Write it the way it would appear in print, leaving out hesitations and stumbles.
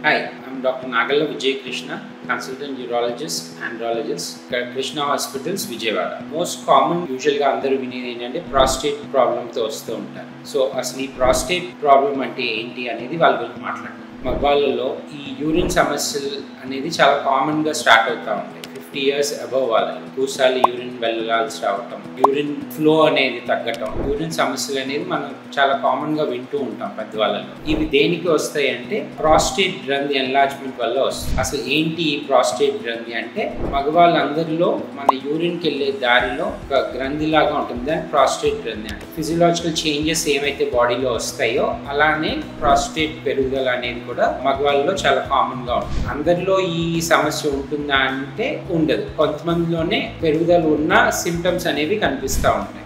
Hi, I'm Dr. Nagalla Vijay Krishna, consultant urologist, andrologist, Krishna Hospitals, Vijayawada. Most common, usually అందరూ వినేది ఏంటంటే prostate ప్రాబ్లంతో వస్తూ ఉంటారు. సో అసలు ఈ ప్రాస్టేట్ ప్రాబ్లం అంటే ఏంటి అనేది వాళ్ళ గురించి మాట్లాడతాం. మగవాళ్ళలో ఈ యూరిన్ సమస్యలు అనేది చాలా కామన్గా స్టార్ట్ అవుతూ ఉంటాయి. 50 years అబవ్ వాళ్ళని ఎక్కువసార్లు యూరిన్ వెళ్ళాల్సి రావటం, యూరిన్ ఫ్లో అనేది తగ్గటం, యూరిన్ సమస్యలు అనేది మనం చాలా కామన్గా వింటూ ఉంటాం పెద్దవాళ్ళలో. ఇవి దేనికి వస్తాయి అంటే ప్రాస్టేట్ గ్రంథి ఎన్లార్జ్మెంట్ వల్ల వస్తాయి. అసలు ఏంటి ఈ ప్రాస్టేట్ గ్రంథి అంటే మగవాళ్ళందరిలో మన యూరిన్కి వెళ్ళే దారిలో ఒక గ్రంథిలాగా ఉంటుంది, దాన్ని ప్రాస్టేట్ గ్రంథి అంటే. ఫిజియలాజికల్ చేంజెస్ ఏమైతే బాడీలో వస్తాయో అలానే ప్రాస్టేట్ పెరుగుదల అనేది కూడా మగవాళ్ళలో చాలా కామన్గా ఉంటుంది. అందరిలో ఈ సమస్య ఉంటుందా అంటే ఉండదు. కొంతమందిలోనే పెరుగుదల ఉన్న సిమ్టమ్స్ అనేవి కనిపిస్తూ ఉంటాయి.